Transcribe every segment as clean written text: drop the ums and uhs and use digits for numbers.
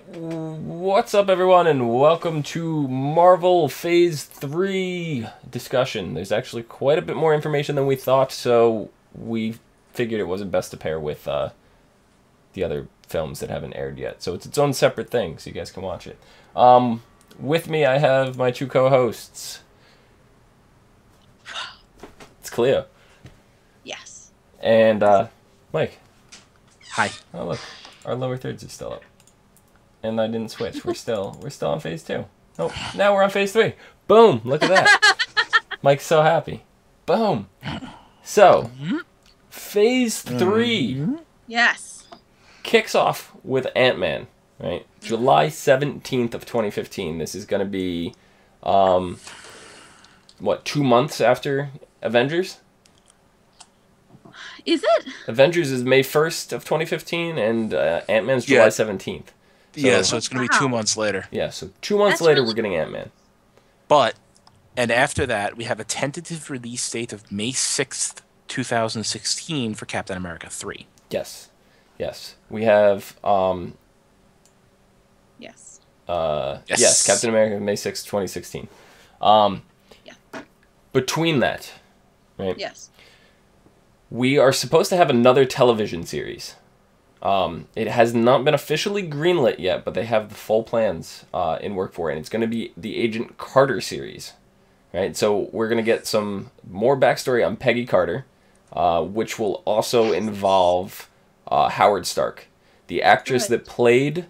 What's up, everyone, and welcome to Marvel Phase 3 discussion. There's actually quite a bit more information than we thought, so we figured it wasn't best to pair with the other films that haven't aired yet. So it's its own separate thing, so you guys can watch it. With me, I have my two co-hosts. It's Clio. Yes. And Mike. Hi. Oh, look. Our lower thirds are still up. And I didn't switch. We're still on phase 2. Oh, now we're on phase 3. Boom! Look at that. Mike's so happy. Boom. So, phase 3 Yes. kicks off with Ant-Man, right? July 17th of 2015. This is going to be, 2 months after Avengers? Is it? Avengers is May 1st of 2015, and Ant-Man's July 17th. So it's going to be 2 months later. Yeah, so 2 months later, we're getting Ant-Man. And after that, we have a tentative release date of May 6th, 2016 for Captain America 3. Yes. We have, Yes. yes, Captain America, May 6th, 2016. Yeah. Between that, right? Yes. We are supposed to have another television series. It has not been officially greenlit yet, but they have the full plans in work for it, and it's going to be the Agent Carter series, right? So we're going to get some more backstory on Peggy Carter, which will also involve Howard Stark. The actress that played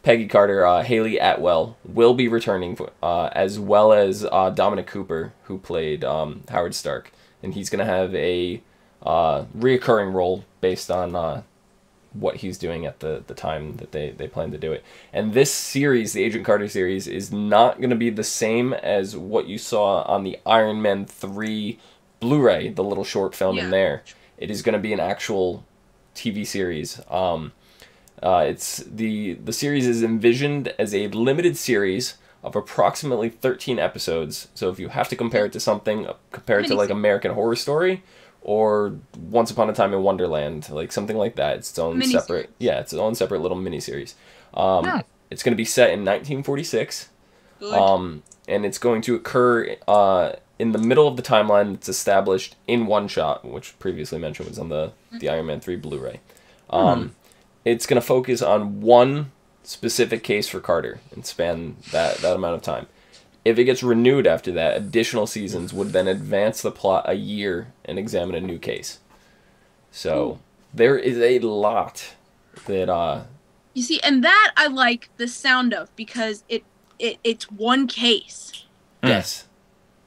Peggy Carter, Haley Atwell, will be returning, as well as Dominic Cooper, who played Howard Stark, and he's going to have a reoccurring role based on what he's doing at the time that they plan to do it. And this series, the Agent Carter series, is not going to be the same as what you saw on the Iron Man 3 Blu-ray, the little short film in there. It is going to be an actual TV series. It's the series is envisioned as a limited series of approximately 13 episodes. So if you have to compare it to something, compare it to like American Horror Story, or Once Upon a Time in Wonderland, like something like that. It's its own separate, it's its own separate little miniseries. It's going to be set in 1946, and it's going to occur in the middle of the timeline that's established in one shot, which previously mentioned was on the Iron Man 3 Blu-ray. It's going to focus on one specific case for Carter and span that amount of time. If it gets renewed after that, additional seasons would then advance the plot a year and examine a new case. So there is a lot that You see, and that I like the sound of, because it's one case. Yes.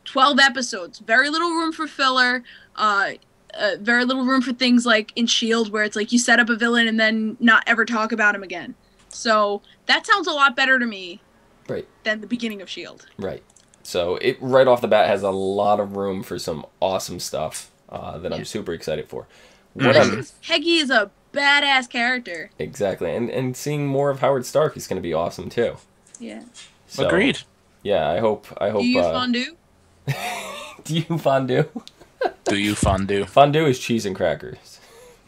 12 episodes. Very little room for filler. Very little room for things like in S.H.I.E.L.D, where it's like you set up a villain and then not ever talk about him again. So that sounds a lot better to me. Right. Than the beginning of S.H.I.E.L.D. Right. So it right off the bat has a lot of room for some awesome stuff that I'm super excited for. Peggy is a badass character. Exactly. And seeing more of Howard Stark is going to be awesome too. Yeah. So, agreed. Yeah, I hope Do you fondue? Do you fondue? Do you fondue? Fondue is cheese and crackers.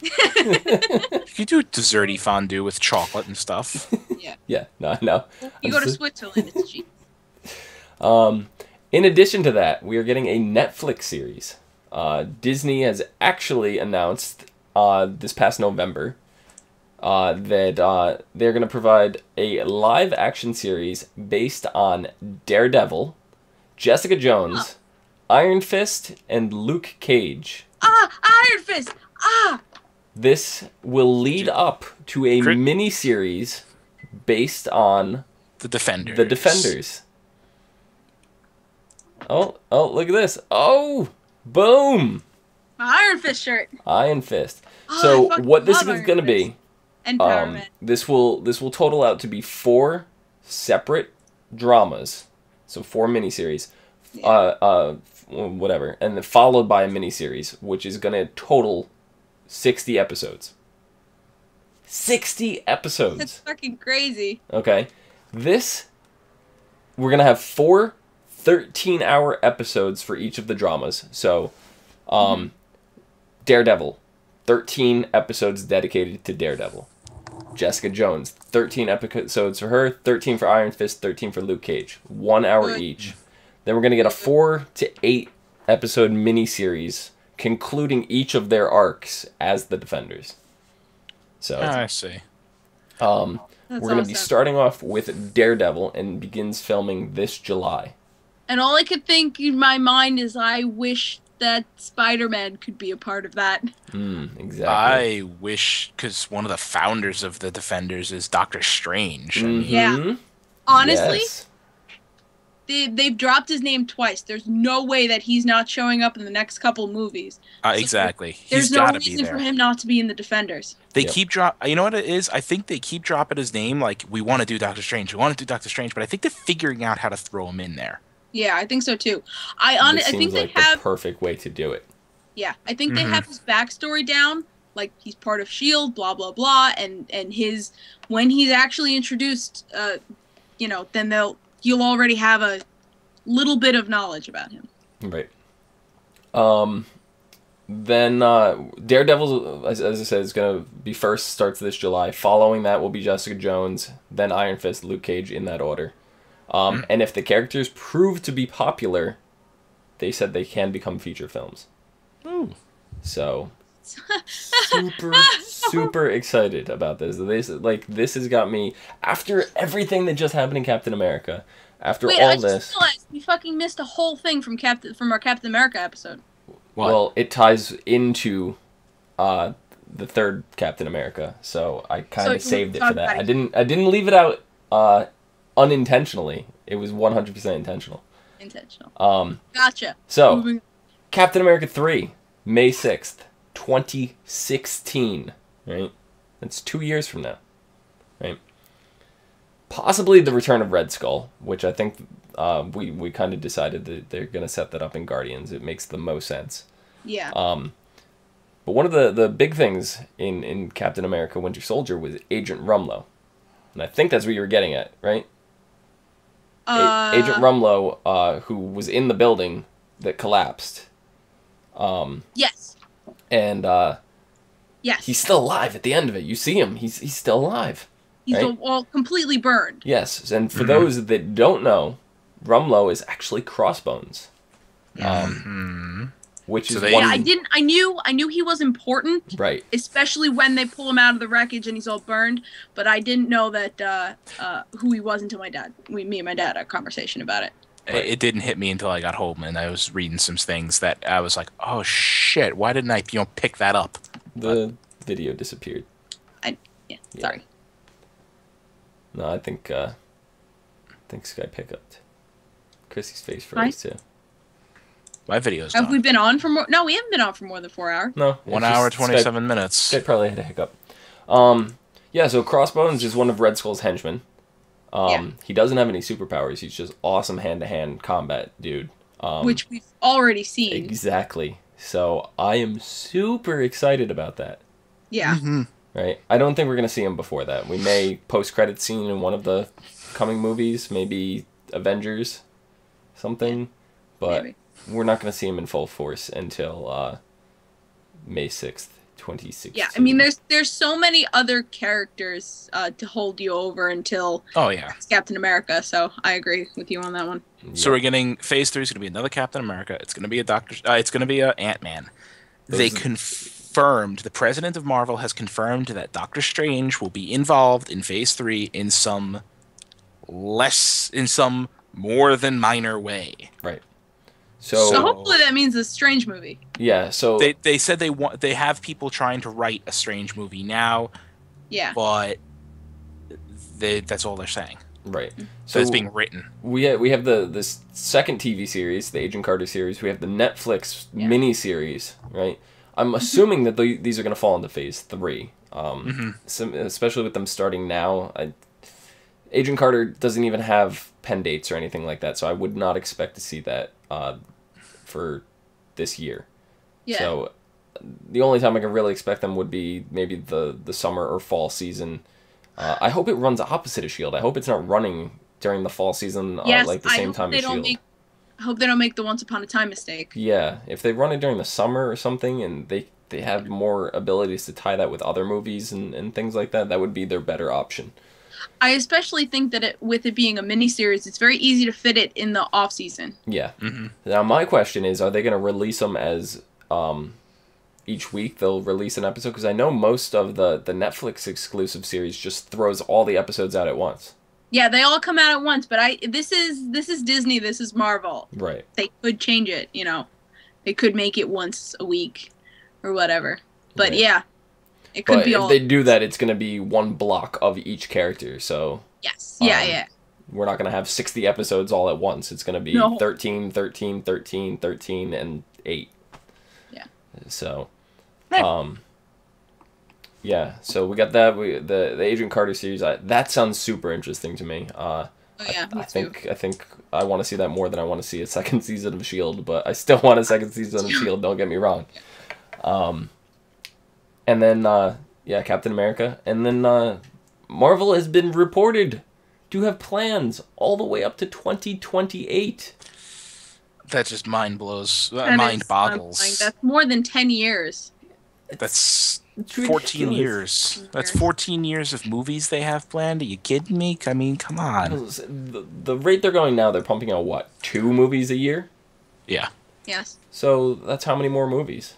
You do desserty fondue with chocolate and stuff. Yeah, no. You go to Switzerland, it's cheap. In addition to that, we are getting a Netflix series. Disney has actually announced this past November that they're going to provide a live-action series based on Daredevil, Jessica Jones, Iron Fist, and Luke Cage. Iron Fist! This will lead up to a mini-series based on The Defenders. The Defenders. Oh, look at this. Oh, boom. My Iron Fist shirt. Iron Fist. So what this is going to be, and Power Man. this will total out to be 4 separate dramas. So 4 miniseries. Whatever. And then followed by a miniseries, which is going to total 60 episodes. 60 episodes. That's fucking crazy. Okay. We're going to have 4 13-hour episodes for each of the dramas. So, Daredevil, 13 episodes dedicated to Daredevil. Jessica Jones, 13 episodes for her, 13 for Iron Fist, 13 for Luke Cage. 1 hour Good. each. Then we're going to get a 4 to 8 episode miniseries concluding each of their arcs as the Defenders. So, I see. we're That's going to be awesome. starting off with Daredevil and begins filming this July. And all I could think in my mind is I wish that Spider-Man could be a part of that. Exactly. I wish, because one of the founders of the Defenders is Doctor Strange. I mean, Yeah. Honestly, Yes. they've dropped his name twice. There's no way that he's not showing up in the next couple movies. exactly. He's There's no got to be reason there. for him not to be in the Defenders. They Yep. keep You know what it is? I think they keep dropping his name. Like, we want to do Doctor Strange. We want to do Doctor Strange. But I think they're figuring out how to throw him in there. Yeah, I think so too. This I think seems they like have. the perfect way to do it. Yeah, I think they have his backstory down. Like he's part of S.H.I.E.L.D. Blah blah blah, and his when he's actually introduced, then you'll already have a little bit of knowledge about him. Right. Then Daredevil, as I said, is going to be first, starts this July. Following that will be Jessica Jones, then Iron Fist, Luke Cage, in that order. And if the characters prove to be popular, they said they can become feature films. Ooh. So, super excited about this. This has got me, after everything that just happened in Captain America, after Wait, all I this... just realized we fucking missed a whole thing from our Captain America episode. What? Well, it ties into the third Captain America, so I kind So of you saved it talk for that. about it. I didn't leave it out unintentionally. It was 100% intentional. Intentional. Gotcha. So Moving- Captain America 3, May 6th, 2016. Right? That's 2 years from now. Right? Possibly the return of Red Skull, which I think we kind of decided that they're going to set that up in Guardians. It makes the most sense. Yeah. But one of the big things in Captain America Winter Soldier was Agent Rumlow. And I think that's what you were getting at, right? Agent Rumlow, who was in the building that collapsed. Yes. And Yes. he's still alive at the end of it. You see him. He's still alive. He's right? all completely burned. Yes. And for those that don't know, Rumlow is actually Crossbones. Which So is they- one... Yeah, I knew he was important. Right. Especially when they pull him out of the wreckage and he's all burned. But I didn't know that who he was until me and my dad had a conversation about it. It didn't hit me until I got home and I was reading some things that I was like, oh shit, why didn't I pick that up? The video disappeared. Yeah, sorry. No, I think Sky picked up. Chrissy's face Fine. froze too. My video's Have done. we been on for more? No, we haven't been on for more than 4 hours. No, 1 it's hour, just 27 minutes. Sky probably had a hiccup. Yeah, so Crossbones is one of Red Skull's henchmen. He doesn't have any superpowers. He's just awesome hand-to-hand combat dude. Which we've already seen. Exactly. So I am super excited about that. Yeah. Right? I don't think we're going to see him before that. We may post-credit scene in one of the coming movies, maybe Avengers, something. But Maybe. we're not going to see him in full force until May 6th, 2016. Yeah, I mean, there's so many other characters to hold you over until Oh, yeah. Captain America, so I agree with you on that one. So we're getting Phase 3 is going to be another Captain America. It's going to be it's going to be a Ant-Man. They confirmed, the president of Marvel has confirmed that Doctor Strange will be involved in Phase 3 in some more than minor way. Right. So So, hopefully that means a Strange movie. yeah, so... They said they have people trying to write a Strange movie now, Yeah. but that's all they're saying. Right. So it's being written. We have this second TV series, the Agent Carter series. We have the Netflix mini-series, right? I'm assuming that these are going to fall into Phase 3. Especially with them starting now. Agent Carter doesn't even have pen dates or anything like that, so I would not expect to see that for this year. Yeah. So the only time I can really expect them would be maybe the summer or fall season. I hope it runs opposite of S.H.I.E.L.D. I hope it's not running during the fall season Yes, like the I same hope time they as don't S.H.I.E.L.D. I hope they don't make the Once Upon a Time mistake. Yeah, if they run it during the summer or something and they they have more abilities to tie that with other movies and things like that, that would be their better option. I especially think that with it being a miniseries, it's very easy to fit it in the off season. Yeah. Mm-hmm. Now my question is, are they going to release them as each week they'll release an episode? Because I know most of the Netflix exclusive series just throws all the episodes out at once. Yeah, they all come out at once, but this is Disney, this is Marvel. Right. They could change it, you know. They could make it once a week or whatever. But Right. yeah, it could be all. If they do that, it's going to be one block of each character. So Yes. Yeah, yeah. we're not going to have 60 episodes all at once. It's going to be No. 13, 13, 13, 13, and 8. Yeah. So, Hey. yeah. So we got that. The Agent Carter series. That sounds super interesting to me. Oh yeah, me I too. think I want to see that more than I want to see a second season of S.H.I.E.L.D. But I still want a second season of S.H.I.E.L.D. Don't get me wrong. And then Captain America, and then Marvel has been reported to have plans all the way up to 2028. That just mind blows. That Mind is boggles. mind-blowing. That's more than 10 years. That's It's 14 ridiculous. years. That's 14 years of movies they have planned. Are you kidding me? I mean, come on. The rate they're going now, they're pumping out what, 2 movies a year? Yeah. Yes. So that's how many more movies?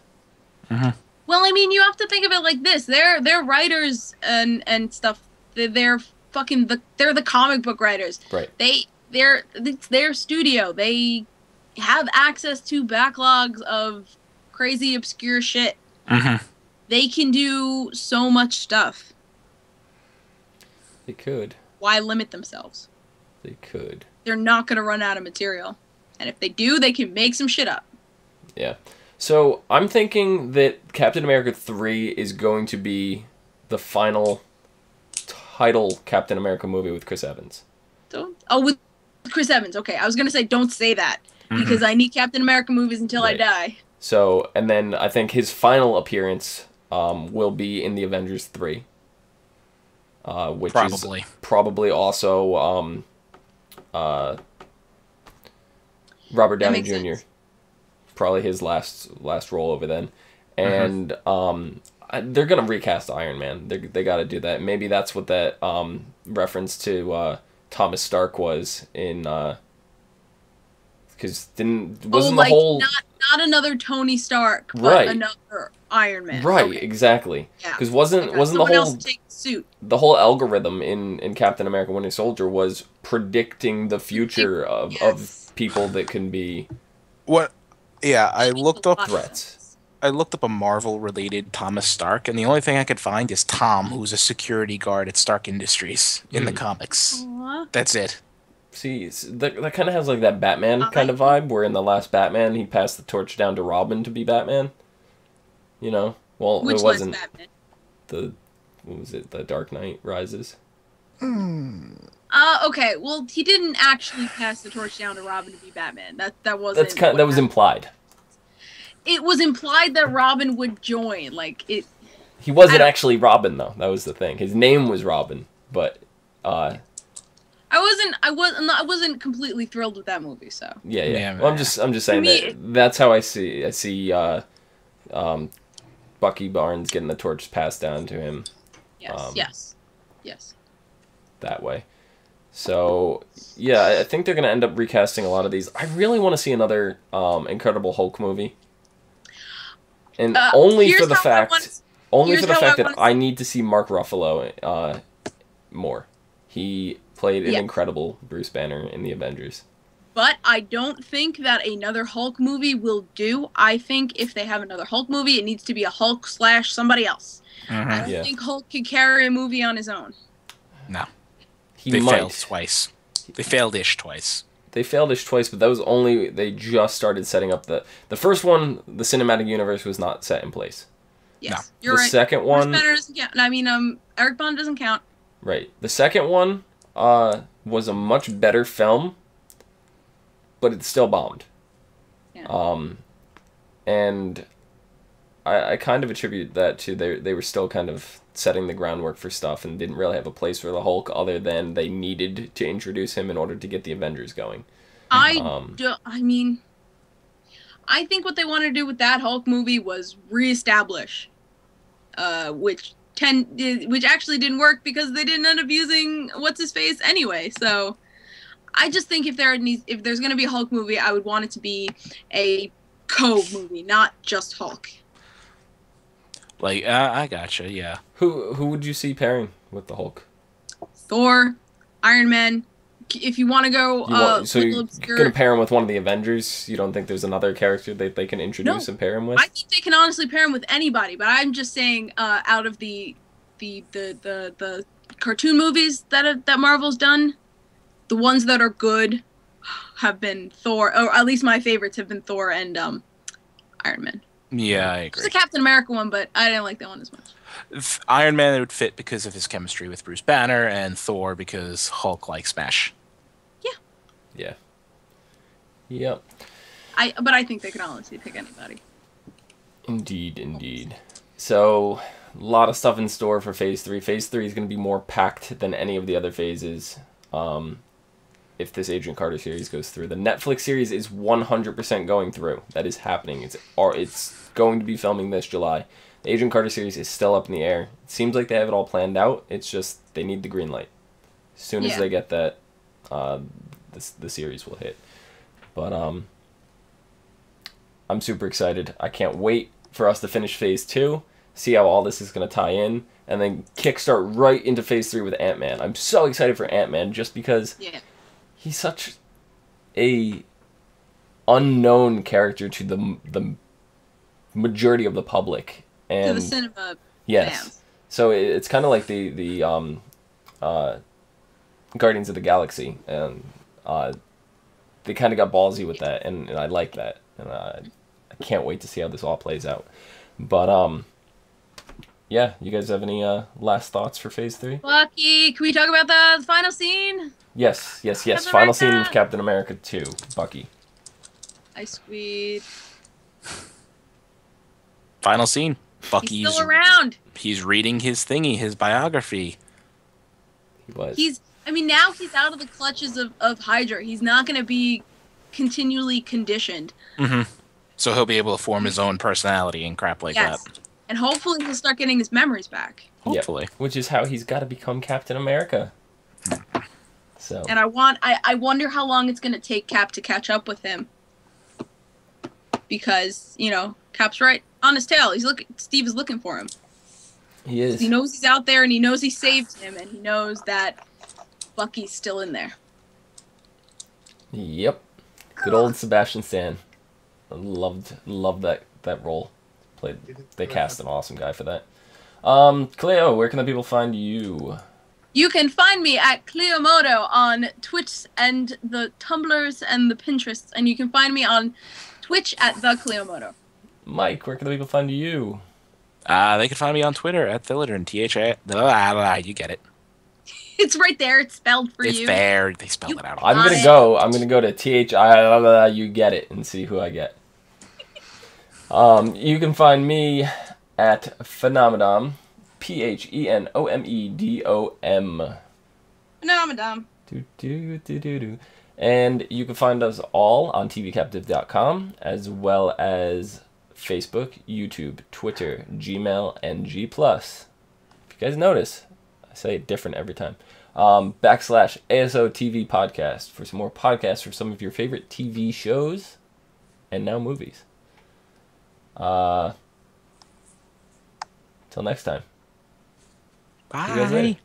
Mm-hmm. Well, I mean, you have to think of it like this. They're writers and stuff. They're they're the comic book writers. Right. It's their studio. They have access to backlogs of crazy obscure shit. Mm-hmm. They can do so much stuff. They could. Why limit themselves? They could. They're not going to run out of material. And if they do, they can make some shit up. Yeah. So I'm thinking that Captain America 3 is going to be the final title Captain America movie with Chris Evans. With Chris Evans. Okay, I was going to say don't say that. Because I need Captain America movies until Right. I die. So, and then I think his final appearance will be in the Avengers 3. Which Probably. is probably also Robert That Downey makes Jr. sense. Probably his last role over then. And they're going to recast Iron Man. They got to do that. Maybe that's what that reference to Thomas Stark was in... Because wasn't the whole... Not another Tony Stark, but Right. another Iron Man. Right, Okay. exactly. Yeah. Because wasn't the Someone else whole... to take the suit. The whole algorithm in Captain America Winter Soldier was predicting the future of Yes. people that can be What? Yeah, I looked up threats. I looked up a Marvel-related Thomas Stark, and the only thing I could find is Tom, who's a security guard at Stark Industries in the comics. Aw. That's it. See, that kind of has like that Batman kind of vibe, where in the last Batman he passed the torch down to Robin to be Batman. You know? Well, Which it wasn't last Batman? what was it? The Dark Knight Rises? Okay. Well, he didn't actually pass the torch down to Robin to be Batman. That wasn't. That was implied. It was implied that Robin would join. Like it. He wasn't actually Robin though. That was the thing. His name was Robin, but I wasn't completely thrilled with that movie. So. Yeah. Well, I'm just saying Me- that's how I see Bucky Barnes getting the torch passed down to him. Yes. That way. So, yeah, I think they're going to end up recasting a lot of these. I really want to see another Incredible Hulk movie. And only for the fact that I need to see Mark Ruffalo more. He played an incredible Bruce Banner in the Avengers. But I don't think that another Hulk movie will do. I think if they have another Hulk movie, it needs to be a Hulk / somebody else. I don't think Hulk can carry a movie on his own. No. They failed twice. They failed-ish twice. They failed-ish twice, but that was only... They just started setting up the first one, the cinematic universe was not set in place. Yes, No. you're The right. second one... Bruce Banner doesn't count. I mean, Eric Bond doesn't count. Right. The second one was a much better film, but it still bombed. Yeah. And I kind of attribute that to they were still kind of setting the groundwork for stuff and didn't really have a place for the Hulk other than they needed to introduce him in order to get the Avengers going. I mean, I think what they wanted to do with that Hulk movie was reestablish, which actually didn't work because they didn't end up using what's his face anyway. So I just think if there's going to be a Hulk movie, I would want it to be a movie, not just Hulk. Like, I gotcha, yeah. Who would you see pairing with the Hulk? Thor, Iron Man. If you want to go, so you're gonna pair him with one of the Avengers? You don't think there's another character that they can introduce and pair him with? I think they can honestly pair him with anybody, but I'm just saying, out of the cartoon movies that Marvel's done, the ones that are good have been Thor, or at least my favorites have been Thor and Iron Man. Yeah, I agree. There's a Captain America one, but I didn't like that one as much. Iron Man would fit because of his chemistry with Bruce Banner, and Thor because Hulk likes Smash. Yeah. Yep. But I think they can honestly pick anybody. Indeed. So, a lot of stuff in store for Phase 3. Phase 3 is going to be more packed than any of the other phases. If this Agent Carter series goes through. The Netflix series is 100% going through. That is happening. It's going to be filming this July. The Agent Carter series is still up in the air. It seems like they have it all planned out. It's just they need the green light. As soon as they get that, the series will hit. But I'm super excited. I can't wait for us to finish Phase 2, see how all this is going to tie in, and then kickstart right into Phase 3 with Ant-Man. I'm so excited for Ant-Man just because he's such a unknown character to the majority of the public. And to the cinema fans. So it's kind of like the Guardians of the Galaxy, and they kind of got ballsy with that, and I like that, and I can't wait to see how this all plays out. But yeah, you guys have any last thoughts for Phase 3? Bucky, can we talk about the final scene? Yes. Final scene of Captain America 2, Bucky. I squeed. Final scene. Bucky's He's still around. He's reading his thingy, his biography. He was. Now he's out of the clutches of Hydra. He's not going to be continually conditioned. Mm-hmm. So he'll be able to form his own personality and crap like that. And hopefully he'll start getting his memories back. Hopefully. Yep. Which is how he's got to become Captain America. So. And I wonder how long it's going to take Cap to catch up with him. Because, Cap's right on his tail. Steve is looking for him. He is. He knows he's out there, and he knows he saved him, and he knows that Bucky's still in there. Yep. Good old Sebastian Stan. Loved that role. They cast an awesome guy for that. Clio, where can the people find you? You can find me at Cliomoto on Twitch and the Tumblrs and the Pinterests, and you can find me on Twitch at the Cliomoto. Mike, where can the people find you? They can find me on Twitter at Thillider, THA. You get it. It's right there. It's spelled for you. It's there. They spelled it out. I'm gonna go to THI. You get it and see who I get. You can find me at Phenomenodom, PHENOMEDOM. Phenomenodom. And you can find us all on tvcaptive.com, as well as Facebook, YouTube, Twitter, Gmail, and G+. If you guys notice, I say it different every time. / ASOTV podcast for some more podcasts for some of your favorite TV shows and now movies. Till next time. Bye. See you guys later.